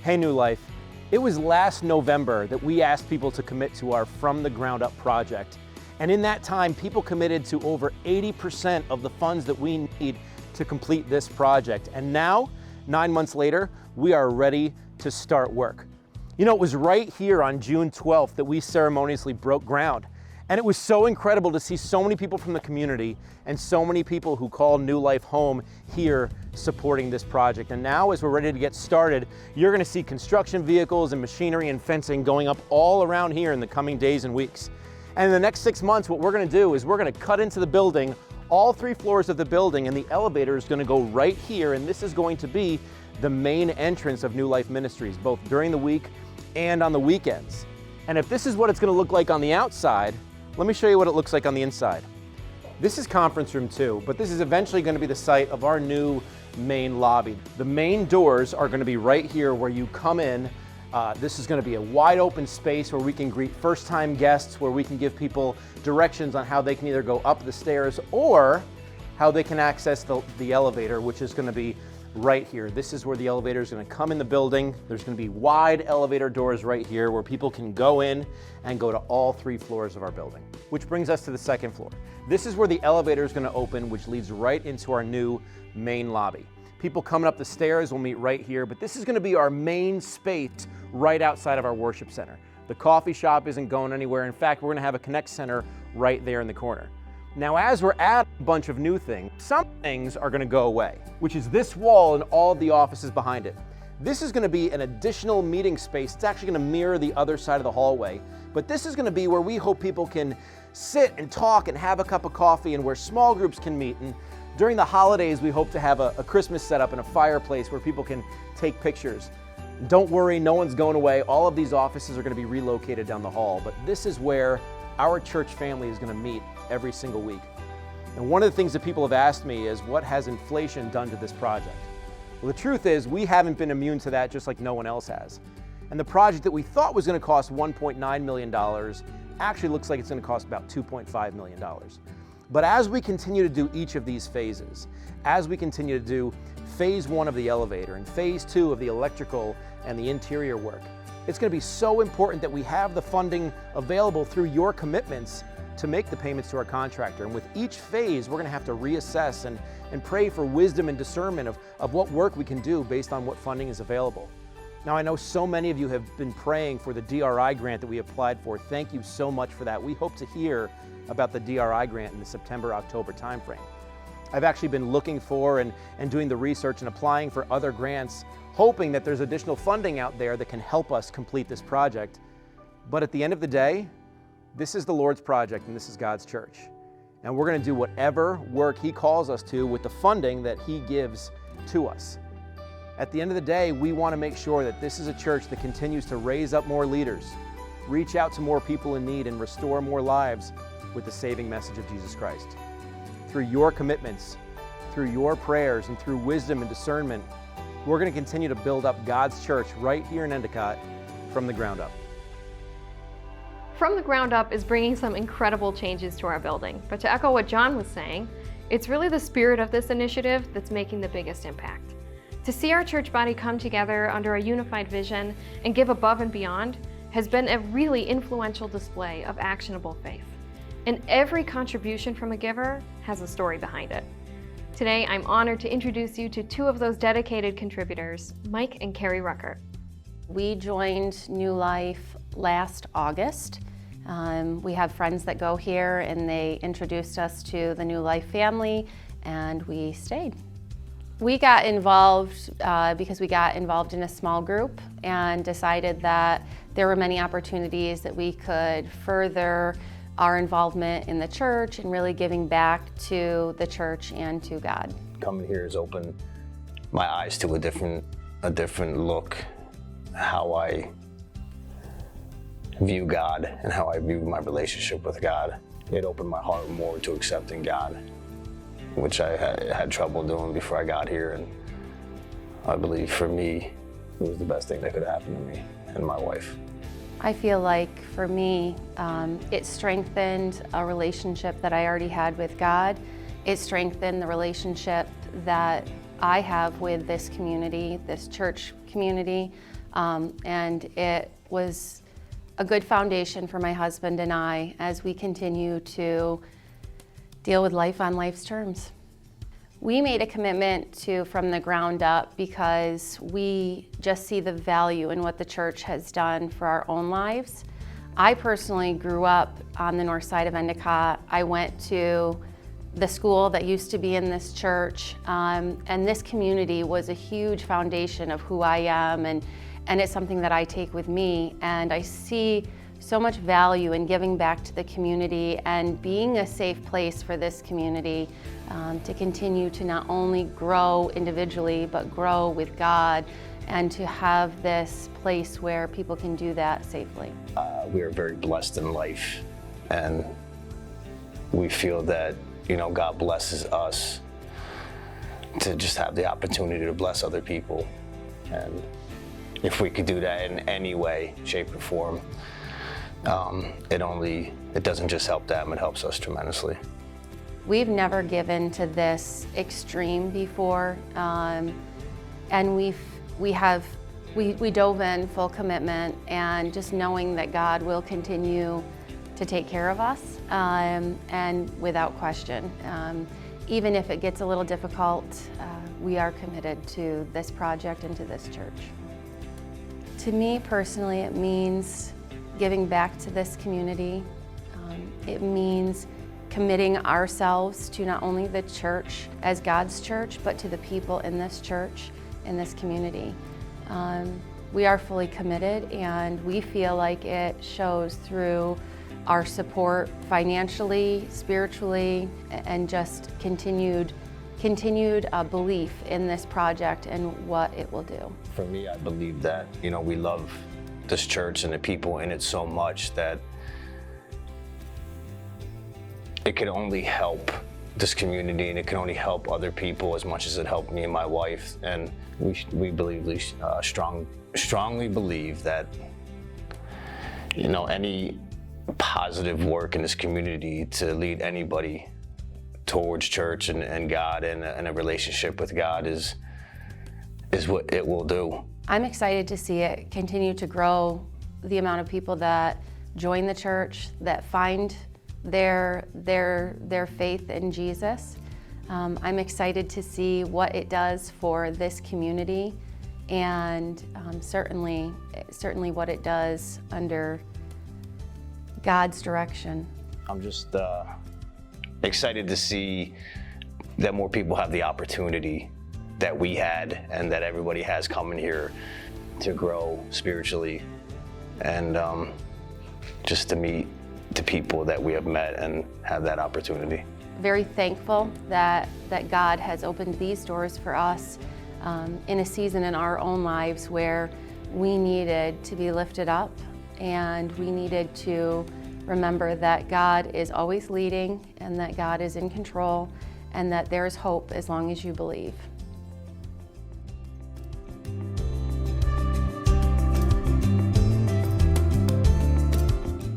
Hey New Life, it was last November that we asked people to commit to our From the Ground Up project. And in that time, people committed to over 80% of the funds that we need to complete this project. And now, 9 months later, we are ready to start work. You know, it was right here on June 12th that we ceremoniously broke ground. And it was so incredible to see so many people from the community and so many people who call New Life home here supporting this project. And now, as we're ready to get started, you're gonna see construction vehicles and machinery and fencing going up all around here in the coming days and weeks. And in the next 6 months, what we're gonna do is we're gonna cut into the building, all 3 floors of the building, and the elevator is gonna go right here, and this is going to be the main entrance of New Life Ministries, both during the week and on the weekends. And if this is what it's gonna look like on the outside, let me show you what it looks like on the inside. This is conference room 2, but this is eventually going to be the site of our new main lobby. The main doors are going to be right here where you come in. This is going to be a wide open space where we can greet first-time guests, where we can give people directions on how they can either go up the stairs or how they can access the elevator, which is going to be right here. This is where the elevator is going to come in the building. There's going to be wide elevator doors right here where people can go in and go to all 3 floors of our building. Which brings us to the 2nd floor. This is where the elevator is going to open, which leads right into our new main lobby. People coming up the stairs will meet right here, but this is going to be our main space right outside of our worship center. The coffee shop isn't going anywhere. In fact, we're going to have a Connect Center right there in the corner. Now, as we're adding a bunch of new things, some things are going to go away, which is this wall and all of the offices behind it. This is going to be an additional meeting space. It's actually going to mirror the other side of the hallway, but this is going to be where we hope people can sit and talk and have a cup of coffee, and where small groups can meet. And during the holidays, we hope to have a Christmas setup and a fireplace where people can take pictures. Don't worry, no one's going away. All of these offices are going to be relocated down the hall, but this is where our church family is going to meet every single week. And one of the things that people have asked me is, what has inflation done to this project? Well, the truth is, we haven't been immune to that, just like no one else has. And the project that we thought was going to cost $1.9 million actually looks like it's going to cost about $2.5 million. But as we continue to do each of these phases, as we continue to do phase 1 of the elevator and phase 2 of the electrical and the interior work, it's going to be so important that we have the funding available through your commitments to make the payments to our contractor. And with each phase, we're going to have to reassess and pray for wisdom and discernment of what work we can do based on what funding is available. Now, I know so many of you have been praying for the DRI grant that we applied for. Thank you so much for that. We hope to hear about the DRI grant in the September-October timeframe. I've actually been looking for and doing the research and applying for other grants, hoping that there's additional funding out there that can help us complete this project. But at the end of the day, this is the Lord's project and this is God's church. And we're going to do whatever work He calls us to with the funding that He gives to us. At the end of the day, we want to make sure that this is a church that continues to raise up more leaders, reach out to more people in need, and restore more lives with the saving message of Jesus Christ. Through your commitments, through your prayers, and through wisdom and discernment, we're going to continue to build up God's church right here in Endicott from the ground up. From the Ground Up is bringing some incredible changes to our building. But to echo what John was saying, it's really the spirit of this initiative that's making the biggest impact. To see our church body come together under a unified vision and give above and beyond has been a really influential display of actionable faith. And every contribution from a giver has a story behind it. Today, I'm honored to introduce you to 2 of those dedicated contributors, Mike and Carrie Ruckert. We joined New Life last August. We have friends that go here, and they introduced us to the New Life family, and we stayed. We got involved because we got involved in a small group and decided that there were many opportunities that we could further our involvement in the church and really giving back to the church and to God. Coming here has opened my eyes to a different look, how I view God and how I view my relationship with God. It opened my heart more to accepting God, which I had trouble doing before I got here. And I believe for me, it was the best thing that could happen to me and my wife. I feel like for me, it strengthened a relationship that I already had with God. It strengthened the relationship that I have with this community, this church community. And it was a good foundation for my husband and I as we continue to deal with life on life's terms. We made a commitment to From the Ground Up because we just see the value in what the church has done for our own lives. I personally grew up on the north side of Endicott. I went to the school that used to be in this church, and this community was a huge foundation of who I am, and it's something that I take with me, and I see so much value in giving back to the community and being a safe place for this community to continue to not only grow individually, but grow with God, and to have this place where people can do that safely. We are very blessed in life, and we feel that, you know, God blesses us to just have the opportunity to bless other people. And if we could do that in any way, shape, or form, it doesn't just help them, it helps us tremendously. We've never given to this extreme before, and we dove in full commitment, and just knowing that God will continue to take care of us, and without question. Even if it gets a little difficult, we are committed to this project and to this church. To me personally, it means giving back to this community. It means committing ourselves to not only the church as God's church, but to the people in this church, in this community. We are fully committed, and we feel like it shows through our support financially, spiritually, and just continued belief in this project and what it will do. For me, I believe that, you know, we love this church and the people in it so much that it can only help this community, and it can only help other people as much as it helped me and my wife. And we strongly believe that, you know, any positive work in this community to lead anybody towards church and God and a relationship with God is what it will do. I'm excited to see it continue to grow, the amount of people that join the church, that find their faith in Jesus. I'm excited to see what it does for this community, and certainly what it does under God's direction. I'm just excited to see that more people have the opportunity that we had and that everybody has coming here to grow spiritually, and just to meet the people that we have met and have that opportunity. Very thankful that God has opened these doors for us in a season in our own lives where we needed to be lifted up, and we needed to remember that God is always leading, and that God is in control, and that there is hope as long as you believe.